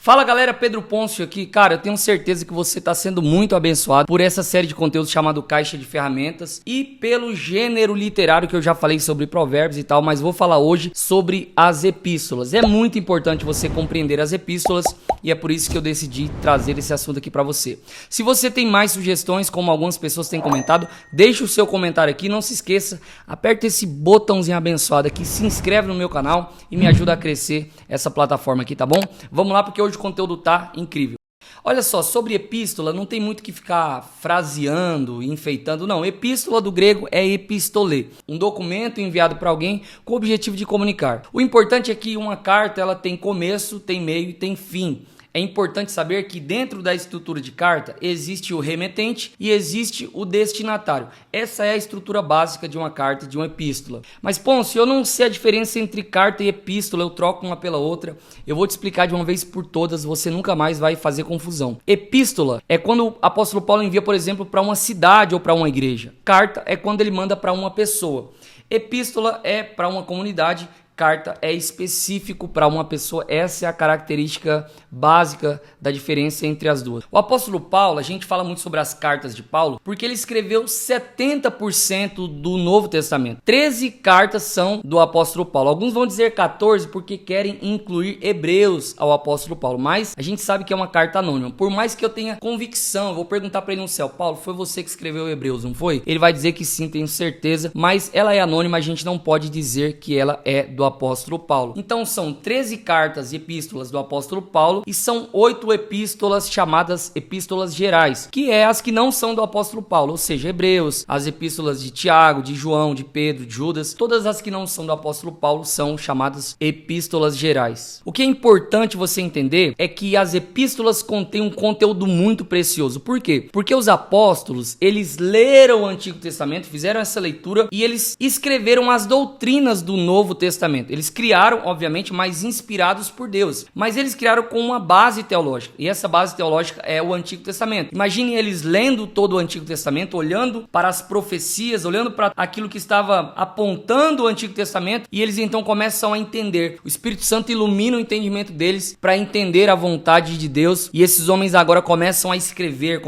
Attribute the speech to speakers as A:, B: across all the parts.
A: Fala galera, Pedro Pôncio aqui. Cara, eu tenho certeza que você está sendo muito abençoado por essa série de conteúdos chamado Caixa de Ferramentas e pelo gênero literário que eu já falei sobre provérbios e tal, mas vou falar hoje sobre as epístolas. É muito importante você compreender as epístolas e é por isso que eu decidi trazer esse assunto aqui para você. Se você tem mais sugestões, como algumas pessoas têm comentado, deixe o seu comentário aqui. Não se esqueça, aperta esse botãozinho abençoado aqui, se inscreve no meu canal e me ajuda a crescer essa plataforma aqui, tá bom? Vamos lá, porque hoje o conteúdo tá incrível. Olha só, sobre epístola, não tem muito que ficar fraseando, enfeitando, não. Epístola do grego é epistolê, um documento enviado para alguém com o objetivo de comunicar. O importante é que uma carta ela tem começo, tem meio e tem fim. É importante saber que dentro da estrutura de carta existe o remetente e existe o destinatário. Essa é a estrutura básica de uma carta, de uma epístola. Mas, se eu não sei a diferença entre carta e epístola, eu troco uma pela outra, eu vou te explicar de uma vez por todas, você nunca mais vai fazer confusão. Epístola é quando o apóstolo Paulo envia, por exemplo, para uma cidade ou para uma igreja. Carta é quando ele manda para uma pessoa. Epístola é para uma comunidade. Carta é específico para uma pessoa. Essa é a característica básica da diferença entre as duas. O apóstolo Paulo, a gente fala muito sobre as cartas de Paulo, porque ele escreveu 70% do Novo Testamento. 13 cartas são do apóstolo Paulo. Alguns vão dizer 14 porque querem incluir Hebreus ao apóstolo Paulo, mas a gente sabe que é uma carta anônima. Por mais que eu tenha convicção, eu vou perguntar para ele no céu: Paulo, foi você que escreveu Hebreus, não foi? Ele vai dizer que sim, tenho certeza, mas ela é anônima, a gente não pode dizer que ela é do apóstolo Paulo. Então são 13 cartas e epístolas do apóstolo Paulo e são 8 epístolas chamadas epístolas gerais, que é as que não são do apóstolo Paulo, ou seja, Hebreus, as epístolas de Tiago, de João, de Pedro, de Judas, todas as que não são do apóstolo Paulo são chamadas epístolas gerais. O que é importante você entender é que as epístolas contêm um conteúdo muito precioso. Por quê? Porque os apóstolos, eles leram o Antigo Testamento, fizeram essa leitura e eles escreveram as doutrinas do Novo Testamento. Eles criaram, obviamente, mas inspirados por Deus. Mas eles criaram com uma base teológica. E essa base teológica é o Antigo Testamento. Imaginem eles lendo todo o Antigo Testamento, olhando para as profecias, olhando para aquilo que estava apontando o Antigo Testamento, e eles então começam a entender. O Espírito Santo ilumina o entendimento deles para entender a vontade de Deus. E esses homens agora começam a escrever,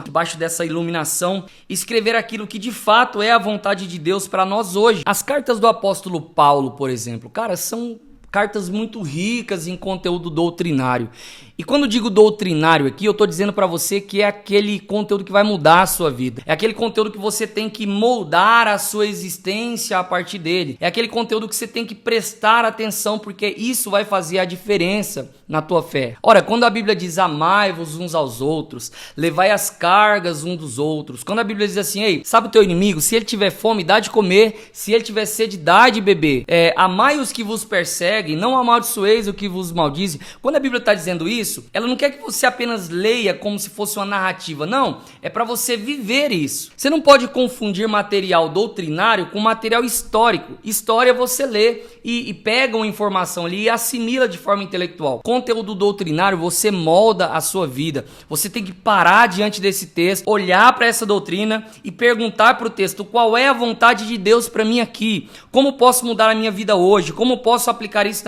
A: debaixo dessa iluminação, escrever aquilo que de fato é a vontade de Deus para nós hoje. As cartas do apóstolo Paulo, por exemplo, cara, são cartas muito ricas em conteúdo doutrinário. E quando digo doutrinário aqui, eu tô dizendo para você que é aquele conteúdo que vai mudar a sua vida. É aquele conteúdo que você tem que moldar a sua existência a partir dele. É aquele conteúdo que você tem que prestar atenção, porque isso vai fazer a diferença na tua fé. Ora, quando a Bíblia diz amai-vos uns aos outros, levai as cargas uns dos outros. Quando a Bíblia diz assim, ei, sabe o teu inimigo? Se ele tiver fome, dá de comer. Se ele tiver sede, dá de beber. Amai os que vos perseguem, não amaldiçoeis o que vos maldize. Quando a Bíblia está dizendo isso, ela não quer que você apenas leia como se fosse uma narrativa, não, é para você viver isso. Você não pode confundir material doutrinário com material histórico. História você lê e pega uma informação ali e assimila de forma intelectual. Conteúdo doutrinário você molda a sua vida. Você tem que parar diante desse texto, olhar para essa doutrina e perguntar para o texto: qual é a vontade de Deus para mim aqui? Como posso mudar a minha vida hoje? Como posso aplicar isso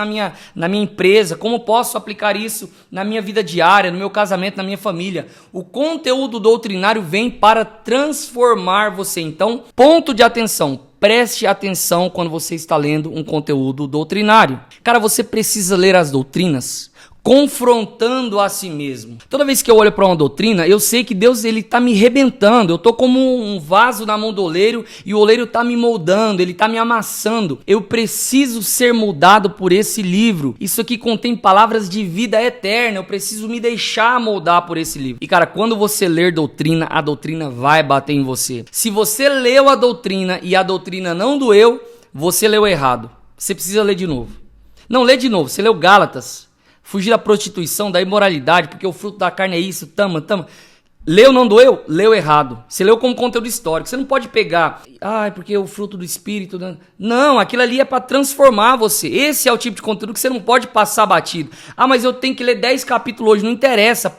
A: na minha empresa? Como posso aplicar isso na minha vida diária, no meu casamento, na minha família? O conteúdo doutrinário vem para transformar você. Então, ponto de atenção. Preste atenção quando você está lendo um conteúdo doutrinário. Cara, você precisa ler as doutrinas confrontando a si mesmo. Toda vez que eu olho para uma doutrina, eu sei que Deus ele tá me rebentando. Eu tô como um vaso na mão do oleiro e o oleiro tá me moldando, ele tá me amassando. Eu preciso ser moldado por esse livro. Isso aqui contém palavras de vida eterna. Eu preciso me deixar moldar por esse livro. E cara, quando você ler doutrina, a doutrina vai bater em você. Se você leu a doutrina e a doutrina não doeu, você leu errado. Você precisa ler de novo. Não, lê de novo. Você leu Gálatas. Fugir da prostituição, da imoralidade, porque o fruto da carne é isso, tama. Leu, não doeu? Leu errado. Você leu como conteúdo histórico. Você não pode pegar, porque o fruto do Espírito... Não, aquilo ali é para transformar você. Esse é o tipo de conteúdo que você não pode passar batido. Mas eu tenho que ler 10 capítulos hoje. Não interessa.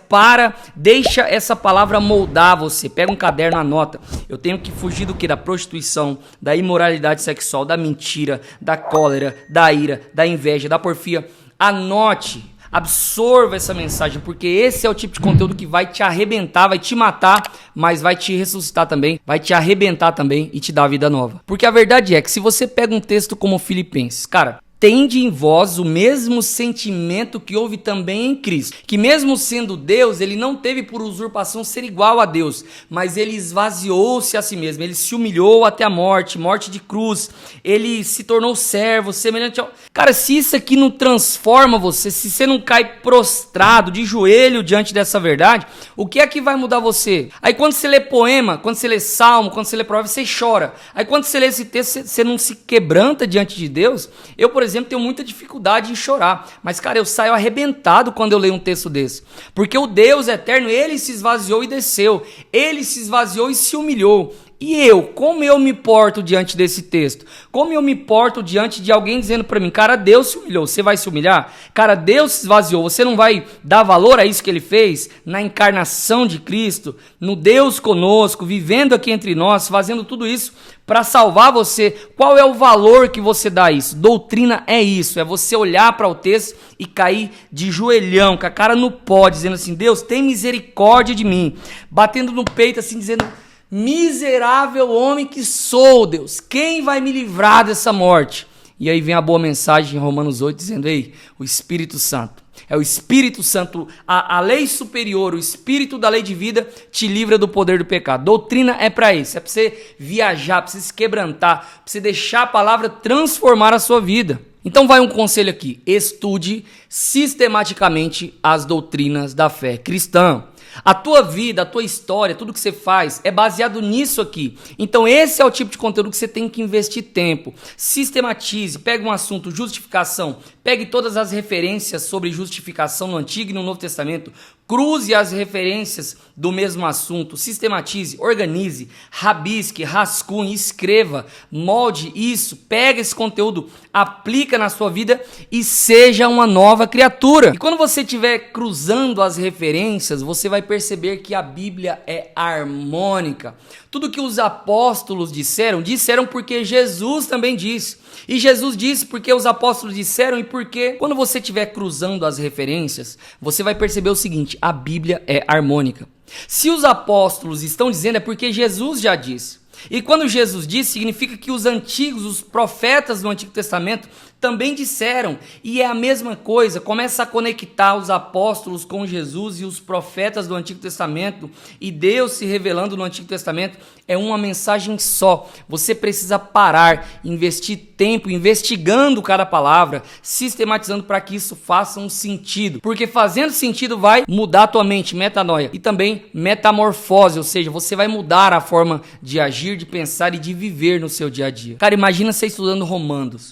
A: Deixa essa palavra moldar você. Pega um caderno, anota. Eu tenho que fugir do quê? Da prostituição, da imoralidade sexual, da mentira, da cólera, da ira, da inveja, da porfia. Anote. Absorva essa mensagem, porque esse é o tipo de conteúdo que vai te arrebentar, vai te matar, mas vai te ressuscitar também, vai te arrebentar também e te dar vida nova. Porque a verdade é que se você pega um texto como Filipenses, cara, tende em vós o mesmo sentimento que houve também em Cristo, que mesmo sendo Deus, ele não teve por usurpação ser igual a Deus, mas ele esvaziou-se a si mesmo, ele se humilhou até a morte, morte de cruz, ele se tornou servo, semelhante ao... Cara, se isso aqui não transforma você, se você não cai prostrado, de joelho diante dessa verdade, o que é que vai mudar você? Aí quando você lê poema, quando você lê salmo, quando você lê provérbio, você chora. Aí quando você lê esse texto, você não se quebranta diante de Deus. Eu, por exemplo, tenho muita dificuldade em chorar, mas cara, eu saio arrebentado quando eu leio um texto desse, porque o Deus eterno, ele se esvaziou e desceu, ele se esvaziou e se humilhou. E eu, como eu me porto diante desse texto? Como eu me porto diante de alguém dizendo pra mim, cara, Deus se humilhou, você vai se humilhar? Cara, Deus se esvaziou, você não vai dar valor a isso que ele fez? Na encarnação de Cristo, no Deus conosco, vivendo aqui entre nós, fazendo tudo isso para salvar você. Qual é o valor que você dá a isso? Doutrina é isso, é você olhar para o texto e cair de joelhão, com a cara no pó, dizendo assim, Deus, tem misericórdia de mim. Batendo no peito assim, dizendo... miserável homem que sou, Deus, quem vai me livrar dessa morte? E aí vem a boa mensagem em Romanos 8 dizendo, ei, o Espírito Santo, é o Espírito Santo, a lei superior, o Espírito da lei de vida te livra do poder do pecado. Doutrina é para isso, é para você viajar, para você se quebrantar, para você deixar a palavra transformar a sua vida. Então vai um conselho aqui, estude sistematicamente as doutrinas da fé cristã. A tua vida, a tua história, tudo que você faz é baseado nisso aqui. Então esse é o tipo de conteúdo que você tem que investir tempo. Sistematize, pegue um assunto, justificação, pegue todas as referências sobre justificação no Antigo e no Novo Testamento, cruze as referências do mesmo assunto, sistematize, organize, rabisque, rascunhe, escreva, molde isso, pega esse conteúdo, aplica na sua vida e seja uma nova criatura. E quando você estiver cruzando as referências, você vai perceber que a Bíblia é harmônica. Tudo que os apóstolos disseram porque Jesus também disse. E Jesus disse porque os apóstolos disseram e porque quando você estiver cruzando as referências, você vai perceber o seguinte, a Bíblia é harmônica. Se os apóstolos estão dizendo é porque Jesus já disse. E quando Jesus disse, significa que os antigos, os profetas do Antigo Testamento também disseram, e é a mesma coisa, começa a conectar os apóstolos com Jesus e os profetas do Antigo Testamento, e Deus se revelando no Antigo Testamento, é uma mensagem só. Você precisa parar, investir tempo, investigando cada palavra, sistematizando para que isso faça um sentido, porque fazendo sentido vai mudar a tua mente, metanoia, e também metamorfose, ou seja, você vai mudar a forma de agir, de pensar e de viver no seu dia a dia. Cara, imagina você estudando Romanos,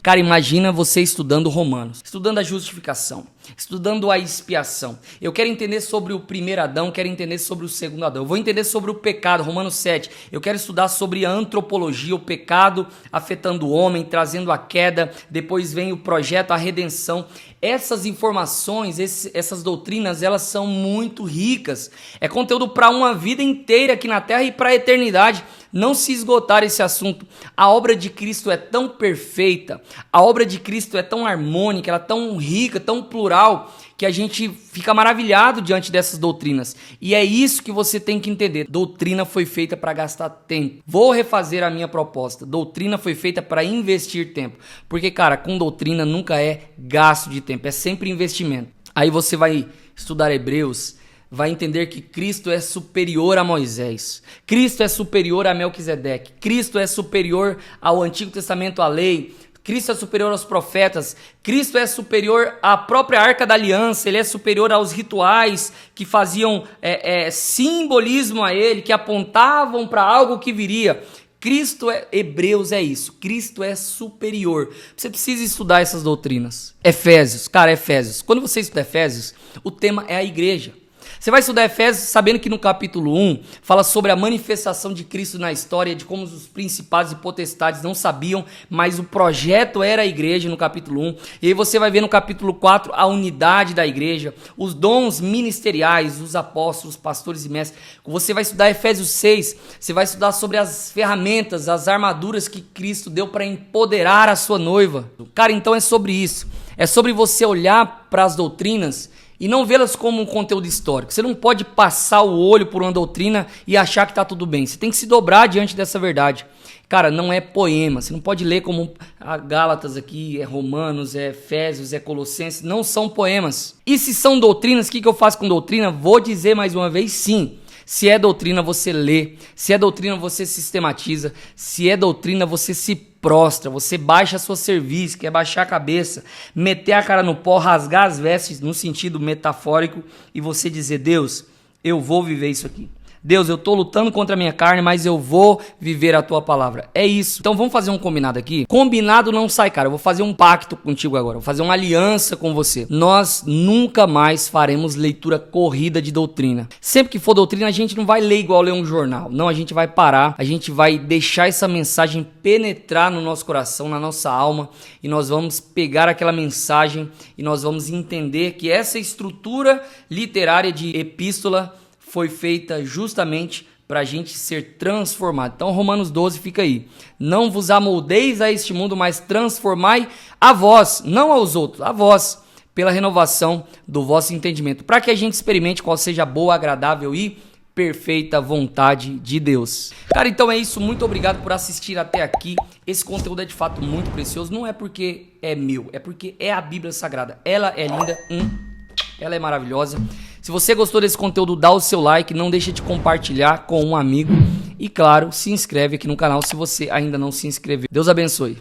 A: você estudando Romanos, estudando a justificação, estudando a expiação. Eu quero entender sobre o primeiro Adão, quero entender sobre o segundo Adão. Eu vou entender sobre o pecado, Romanos 7. Eu quero estudar sobre a antropologia, o pecado afetando o homem, trazendo a queda. Depois vem o projeto, a redenção. Essas informações, essas doutrinas, elas são muito ricas. É conteúdo para uma vida inteira aqui na Terra e para a eternidade. Não se esgotar esse assunto. A obra de Cristo é tão perfeita, a obra de Cristo é tão harmônica, ela é tão rica, tão plural, que a gente fica maravilhado diante dessas doutrinas. E é isso que você tem que entender. Doutrina foi feita para gastar tempo. Vou refazer a minha proposta. Doutrina foi feita para investir tempo. Porque, cara, com doutrina nunca é gasto de tempo, é sempre investimento. Aí você vai estudar Hebreus, vai entender que Cristo é superior a Moisés, Cristo é superior a Melquisedeque, Cristo é superior ao Antigo Testamento, à lei, Cristo é superior aos profetas, Cristo é superior à própria Arca da Aliança, ele é superior aos rituais que faziam simbolismo a ele, que apontavam para algo que viria. Cristo Hebreus é isso, Cristo é superior. Você precisa estudar essas doutrinas. Efésios, quando você estuda Efésios, o tema é a igreja. Você vai estudar Efésios sabendo que no capítulo 1 fala sobre a manifestação de Cristo na história, de como os principados e potestades não sabiam, mas o projeto era a igreja no capítulo 1. E aí você vai ver no capítulo 4 a unidade da igreja, os dons ministeriais, os apóstolos, pastores e mestres. Você vai estudar Efésios 6, você vai estudar sobre as ferramentas, as armaduras que Cristo deu para empoderar a sua noiva. Cara, então é sobre isso. É sobre você olhar para as doutrinas e não vê-las como um conteúdo histórico. Você não pode passar o olho por uma doutrina e achar que está tudo bem. Você tem que se dobrar diante dessa verdade. Cara, não é poema. Você não pode ler como Gálatas aqui, é Romanos, é Efésios, é Colossenses. Não são poemas. E se são doutrinas, o que eu faço com doutrina? Vou dizer mais uma vez, sim. Se é doutrina, você lê. Se é doutrina, você sistematiza. Se é doutrina, você se prostra. Você baixa a sua cerviz, quer baixar a cabeça, meter a cara no pó, rasgar as vestes no sentido metafórico e você dizer: Deus, eu vou viver isso aqui. Deus, eu tô lutando contra a minha carne, mas eu vou viver a tua palavra. É isso. Então vamos fazer um combinado aqui? Combinado não sai, cara. Eu vou fazer um pacto contigo agora. Vou fazer uma aliança com você. Nós nunca mais faremos leitura corrida de doutrina. Sempre que for doutrina, a gente não vai ler igual ler um jornal. Não, a gente vai parar. A gente vai deixar essa mensagem penetrar no nosso coração, na nossa alma. E nós vamos pegar aquela mensagem e nós vamos entender que essa estrutura literária de epístola foi feita justamente para a gente ser transformado. Então Romanos 12 fica aí. Não vos amoldeis a este mundo, mas transformai a vós, não aos outros, a vós, pela renovação do vosso entendimento, para que a gente experimente qual seja a boa, agradável e perfeita vontade de Deus. Cara, então é isso. Muito obrigado por assistir até aqui. Esse conteúdo é de fato muito precioso. Não é porque é meu, é porque é a Bíblia Sagrada. Ela é linda, ela é maravilhosa. Se você gostou desse conteúdo, dá o seu like, não deixa de compartilhar com um amigo e, claro, se inscreve aqui no canal se você ainda não se inscreveu. Deus abençoe.